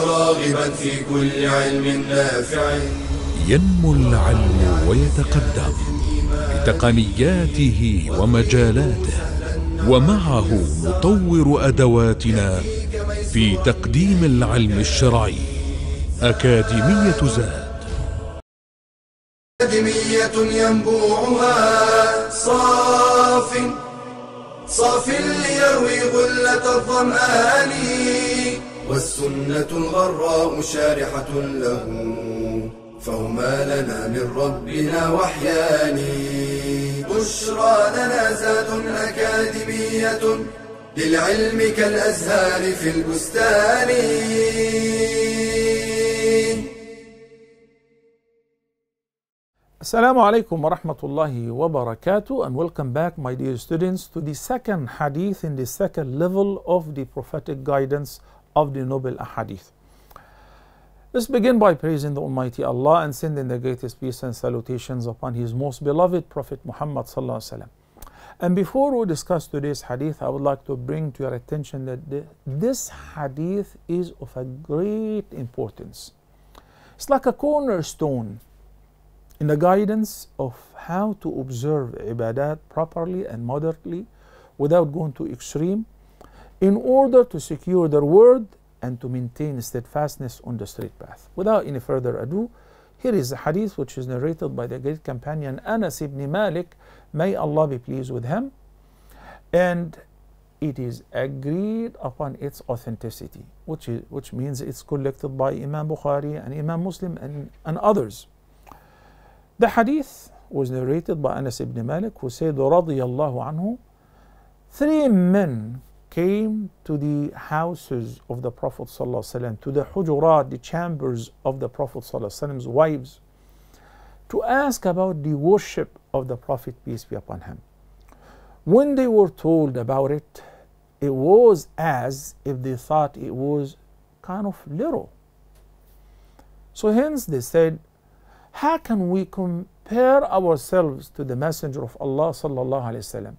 راغبا في كل علم نافع. ينمو العلم ويتقدم بتقنياته ومجالاته، ومعه نطور أدواتنا في تقديم العلم الشرعي. أكاديمية زاد، أكاديمية ينبوعها صاف ليروي غلة الظمآن، والسنة الغراء شارحة له، فهما لنا من ربنا وحيان. بشرى لنا زاد أكاديمية للعلم كالأزهار في البستان. Assalamu alaikum wa rahmatullahi wa barakatuh, and welcome back, my dear students, to the second hadith in the second level of the prophetic guidance of the noble ahadith. Let's begin by praising the Almighty Allah and sending the greatest peace and salutations upon His most beloved Prophet Muhammad sallallahu alaihi wasallam. And before we discuss today's hadith, I would like to bring to your attention that this hadith is of a great importance. It's like a cornerstone in the guidance of how to observe ibadat properly and moderately without going to extreme, in order to secure their word and to maintain steadfastness on the straight path. Without any further ado, here is a hadith which is narrated by the great companion Anas ibn Malik, may Allah be pleased with him, and it is agreed upon its authenticity, which means it's collected by Imam Bukhari and Imam Muslim and others. The hadith was narrated by Anas ibn Malik, who said, radiyallahu anhu, 3 men came to the houses of the Prophet sallallahu alaihi wasallam, to the hujurat, the chambers of the Prophet sallallahu alaihi wasallam's wives, to ask about the worship of the Prophet, peace be upon him. When they were told about it, it was as if they thought it was kind of little. So hence they said, how can we compare ourselves to the Messenger of Allah sallallahu alaihi wasallam?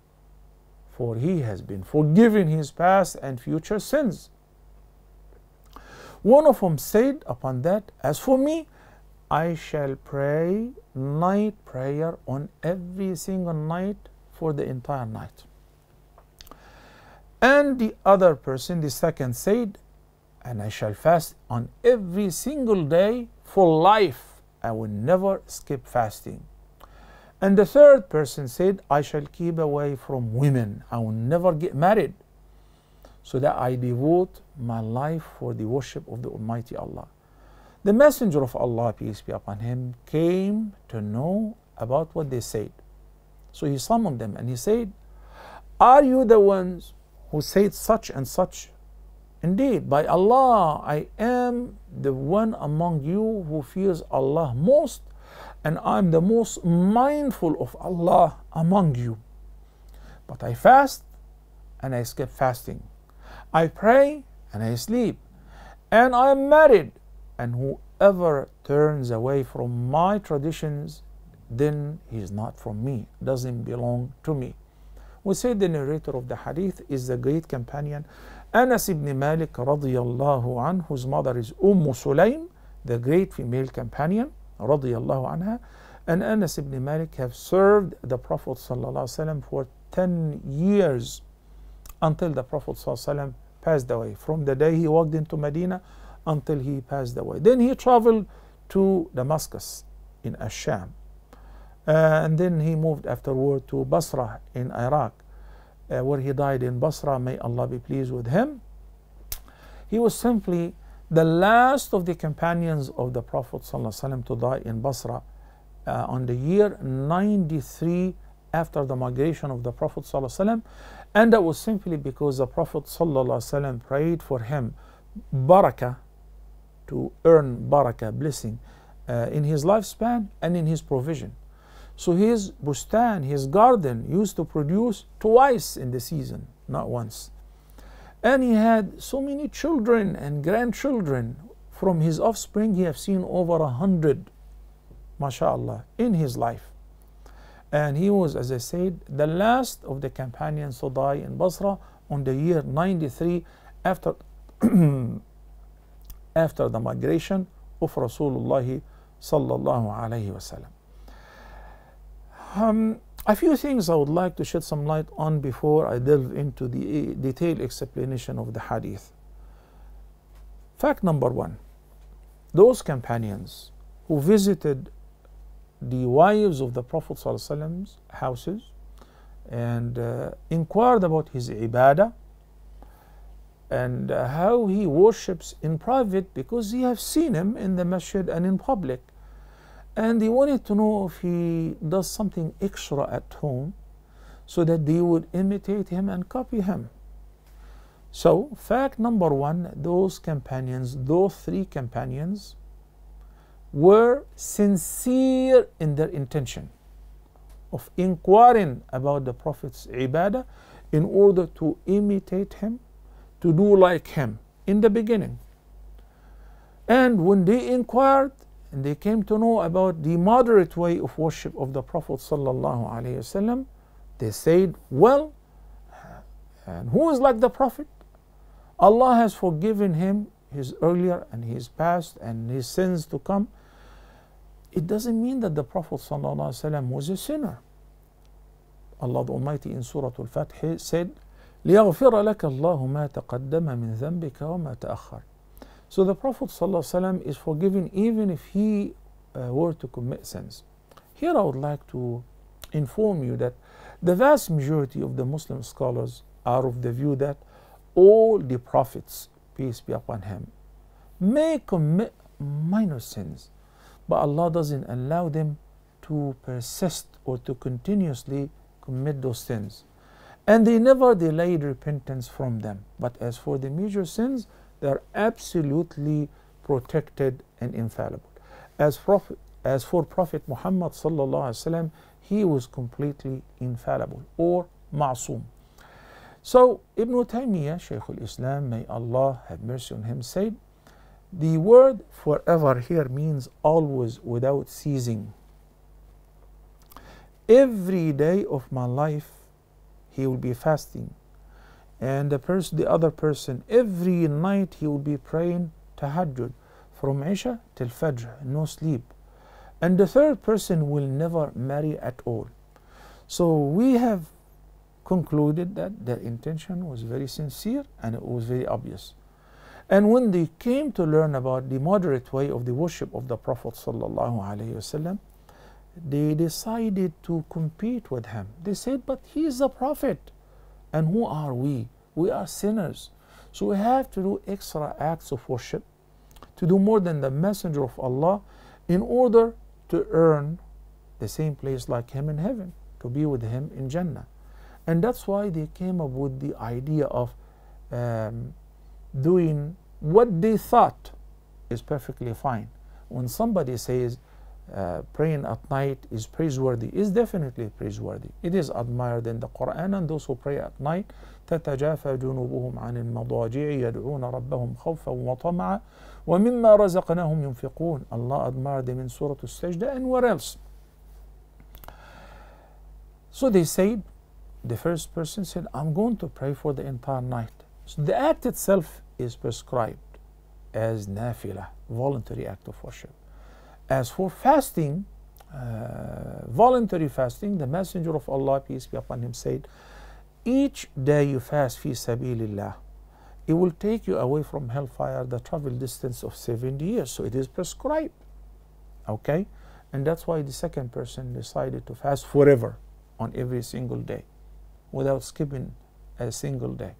For he has been forgiven his past and future sins. One of them said upon that, as for me, I shall pray night prayer on every single night for the entire night. And the other person, the second, said, and I shall fast on every single day for life. I will never skip fasting. And the third person said, I shall keep away from women. I will never get married, so that I devote my life for the worship of the Almighty Allah. The Messenger of Allah, peace be upon him, came to know about what they said. So he summoned them and he said, are you the ones who said such and such? Indeed, by Allah, I am the one among you who fears Allah most, and I am the most mindful of Allah among you. But I fast and I skip fasting. I pray and I sleep. And I am married. And whoever turns away from my traditions, then he is not from me, doesn't belong to me. We say the narrator of the hadith is the great companion Anas ibn Malik radiyallahu anh, whose mother is Sulaym, the great female companion radiyallahu anha. And Anas ibn Malik have served the Prophet sallallahu alaihi wasallam for 10 years until the Prophet sallallahu alaihi wasallam passed away. From the day he walked into Medina until he passed away. Then he traveled to Damascus in Ash-Sham. And then he moved afterward to Basra in Iraq, where he died in Basra, may Allah be pleased with him. He was simply the last of the companions of the Prophet ﷺ to die in Basra on the year 93 after the migration of the Prophet ﷺ. And that was simply because the Prophet ﷺ prayed for him barakah, to earn barakah, blessing, in his lifespan and in his provision. So his bustan, his garden, used to produce twice in the season, not once. And he had so many children and grandchildren. From his offspring, he have seen over 100, mashallah, in his life. And he was, as I said, the last of the companions to die in Basra on the year 93 after after the migration of Rasulullah sallallahu alayhi wasallam. A few things I would like to shed some light on before I delve into the detailed explanation of the hadith. Fact number one, those companions who visited the wives of the Prophet ﷺ's houses and inquired about his ibadah and how he worships in private, because he have seen him in the masjid and in public, and they wanted to know if he does something extra at home so that they would imitate him and copy him. So fact number one, those companions, those three companions, were sincere in their intention of inquiring about the Prophet's ibadah in order to imitate him, to do like him in the beginning. And when they inquired and they came to know about the moderate way of worship of the Prophet sallallahu alaihi wasallam, they said, well, and who is like the Prophet? Allah has forgiven him his earlier and his past and his sins to come. It doesn't mean that the Prophet ﷺ was a sinner. Allah the Almighty in Surah Al-Fath said, لِيَغْفِرَ لَكَ اللَّهُ مَا تَقَدَّمَ مِنْ ذَنْبِكَ وَمَا تَأَخَّرَ. So the Prophet ﷺ is forgiven even if he were to commit sins. Here I would like to inform you that the vast majority of the Muslim scholars are of the view that all the prophets, peace be upon him, may commit minor sins, but Allah doesn't allow them to persist or to continuously commit those sins. And they never delayed repentance from them. But as for the major sins, they are absolutely protected and infallible. As for Prophet Muhammad sallallahu alaihi wasallam, he was completely infallible or ma'soom. So Ibn Taymiyyah, Shaykh al-Islam, may Allah have mercy on him, said, the word forever here means always, without ceasing. Every day of my life he will be fasting, and the other person, every night he will be praying tahajjud from Isha till Fajr, no sleep. And the third person will never marry at all. So we have concluded that their intention was very sincere and it was very obvious. And when they came to learn about the moderate way of the worship of the Prophet sallallahu alaihi wasallam, they decided to compete with him. They said, but he is a prophet, and who are we? We are sinners. So we have to do extra acts of worship, to do more than the messenger of Allah, in order to earn the same place like him in heaven, to be with him in Jannah. And that's why they came up with the idea of doing what they thought is perfectly fine. When somebody says praying at night is praiseworthy, is definitely praiseworthy. It is admired in the Quran, and those who pray at night, تَتَجَافَى جُنُوبُهُمْ عَنِ الْمَضَاجِعِ يَدْعُونَ رَبَّهُمْ خَوْفًا وَطَمَعًا وَمِمَّا رَزَقْنَاهُمْ يُنْفِقُونَ. Allah admired them in Surah Al-Sajdah and where else. So they said, the first person said, I'm going to pray for the entire night. So the act itself is prescribed as nafilah, voluntary act of worship. As for fasting, voluntary fasting, the Messenger of Allah, peace be upon him, said, each day you fast fi sabilillah, it will take you away from hellfire the travel distance of 70 years. So it is prescribed. Okay? And that's why the second person decided to fast forever on every single day, without skipping a single day.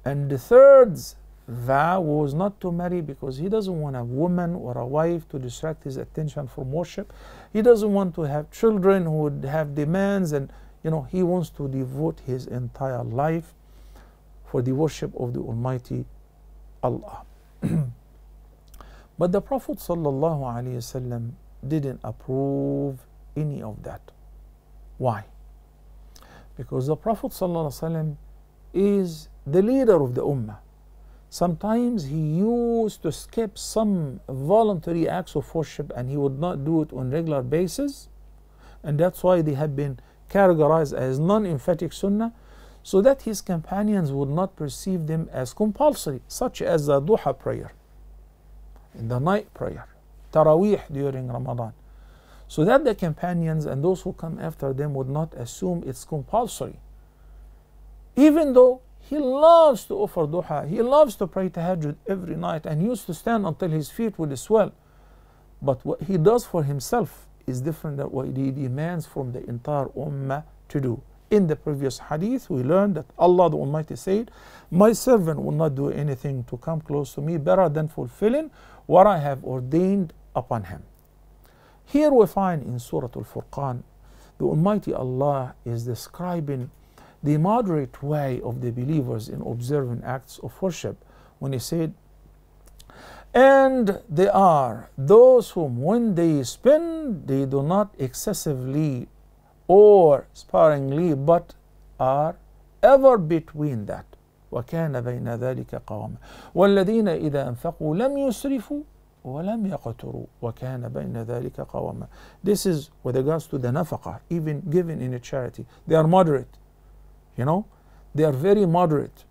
And the third's vow was not to marry, because he doesn't want a woman or a wife to distract his attention from worship. He doesn't want to have children who would have demands, and he wants to devote his entire life for the worship of the Almighty Allah. But the Prophet ﷺ didn't approve any of that. Why? Because the Prophet ﷺ is the leader of the Ummah. Sometimes he used to skip some voluntary acts of worship, and he would not do it on regular basis, and that's why they have been categorized as non-emphatic sunnah, so that his companions would not perceive them as compulsory, such as the duha prayer. in the night prayer, Taraweeh during Ramadan, so that the companions and those who come after them would not assume it's compulsory. Even though he loves to offer duha, he loves to pray tahajjud every night, and he used to stand until his feet would swell. But what he does for himself is different than what he demands from the entire ummah to do. In the previous hadith, we learned that Allah the Almighty said, "My servant will not do anything to come close to me better than fulfilling what I have ordained upon him." Here we find in Surah Al-Furqan, the Almighty Allah is describing the moderate way of the believers in observing acts of worship when he said, "And they are those whom when they spend, they do not excessively or sparingly, but are ever between that. وَكَانَ بَيْنَ ذَلِكَ قَوَامًا وَالَّذِينَ إِذَا أَنفَقُوا لَمْ يُسْرِفُوا وَلَمْ يَقْتُرُوا وَكَانَ بَيْنَ ذَلِكَ قَوَامًا." This is with regards to the nafaqah, even given in a charity. They are moderate. You know, they are very moderate.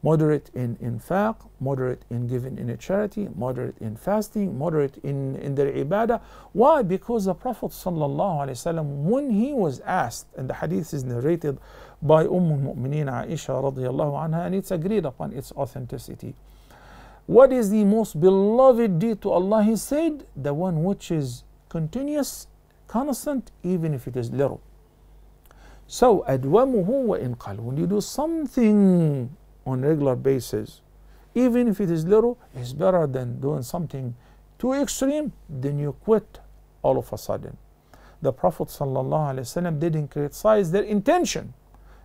Moderate in infaq, moderate in giving in a charity, moderate in fasting, moderate in their ibadah. Why? Because the Prophet ﷺ, when he was asked, and the hadith is narrated by al-Mu'mineen Aisha radiallahu anha, and it's agreed upon its authenticity. What is the most beloved deed to Allah? He said, the one which is continuous, constant, even if it is little. So, أدومه وإن قل, when you do something on a regular basis, even if it is little, is better than doing something too extreme, then you quit all of a sudden. The Prophet ﷺ didn't criticize their intention.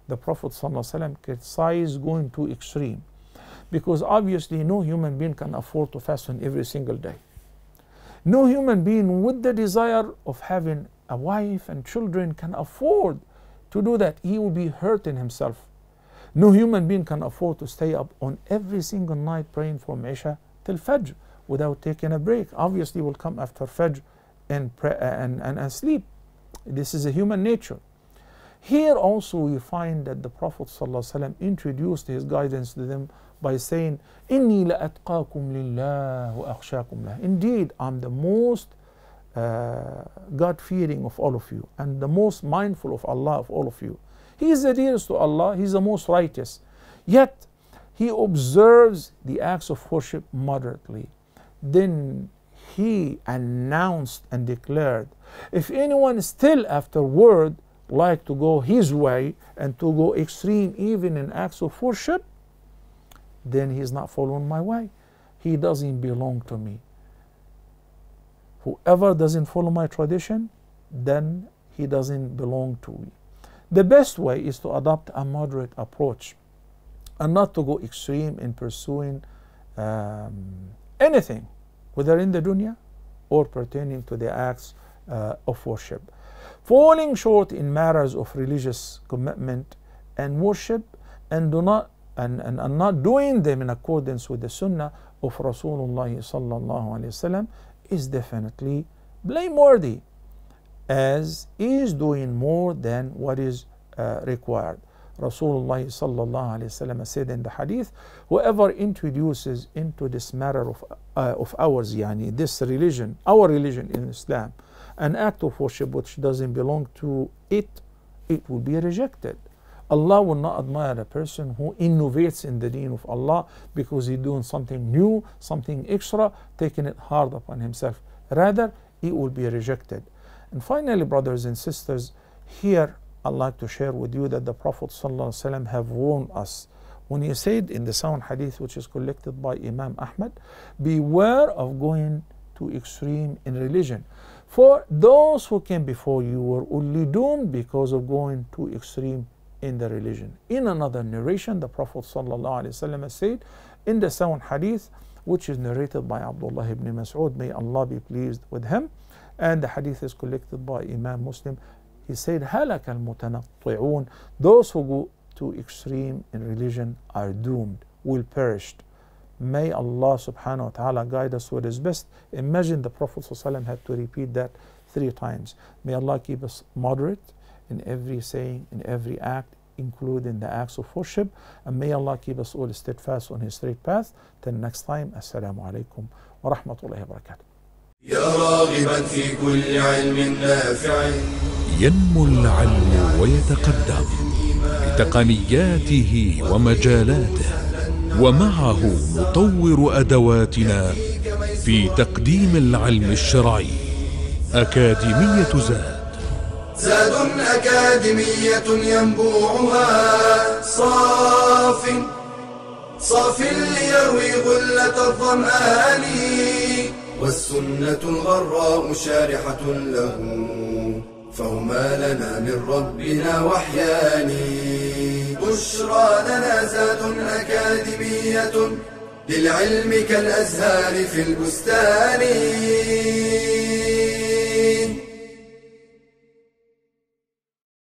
The Prophet ﷺ criticized going too extreme, because obviously no human being can afford to fast on every single day. No human being with the desire of having a wife and children can afford to do that. He will be hurting himself. No human being can afford to stay up on every single night praying from Isha till Fajr without taking a break. Obviously, will come after Fajr and pray and sleep. This is a human nature. Here also we find that the Prophet ﷺ introduced his guidance to them by saying, "Inni la'atqakum lillah wa akhshakum lah." Indeed, I'm the most God-fearing of all of you, and the most mindful of Allah of all of you. He is the dearest to Allah, he is the most righteous. Yet, he observes the acts of worship moderately. Then he announced and declared, if anyone still afterward like to go his way and to go extreme even in acts of worship, then he is not following my way. He doesn't belong to me. Whoever doesn't follow my tradition, then he doesn't belong to me. The best way is to adopt a moderate approach and not to go extreme in pursuing anything, whether in the dunya or pertaining to the acts of worship. Falling short in matters of religious commitment and worship and not doing them in accordance with the sunnah of Rasulullah sallallahu alaihi wasallam is definitely blameworthy, as is doing more than what is required. Rasulullah sallallahu alaihi wasallam said in the hadith, whoever introduces into this matter of ours, yani this religion, our religion in Islam, an act of worship which doesn't belong to it, it will be rejected. Allah will not admire a person who innovates in the deen of Allah because he's doing something new, something extra, taking it hard upon himself. Rather, it will be rejected. And finally, brothers and sisters, here I'd like to share with you that the Prophet ﷺ have warned us when he said in the sound hadith which is collected by Imam Ahmad, beware of going to extreme in religion. For those who came before you were only doomed because of going too extreme in the religion. In another narration, the Prophet ﷺ said in the sound hadith which is narrated by Abdullah ibn Mas'ud, may Allah be pleased with him, and the hadith is collected by Imam Muslim. He said, هَلَكَ الْمُتَنَطِّعُونَ, those who go to extreme in religion are doomed, will perish. May Allah subhanahu wa ta'ala guide us with his best. Imagine the Prophet ﷺ had to repeat that 3 times. May Allah keep us moderate in every saying, in every act, including the acts of worship. And may Allah keep us all steadfast on his straight path. Till next time, Assalamu alaikum ورحمة الله وبركاته. يا راغبا في كل علم نافع، ينمو العلم ويتقدم بتقنياته ومجالاته، ومعه نطور أدواتنا في تقديم العلم الشرعي. أكاديمية زاد أكاديمية ينبوعها صاف ليروي غلة الظمآن، والسنة الغراء شارحة له، فهما لنا من ربنا وحيان. بشرى لنا زاد أكاديمية للعلم كالأزهار في البستان.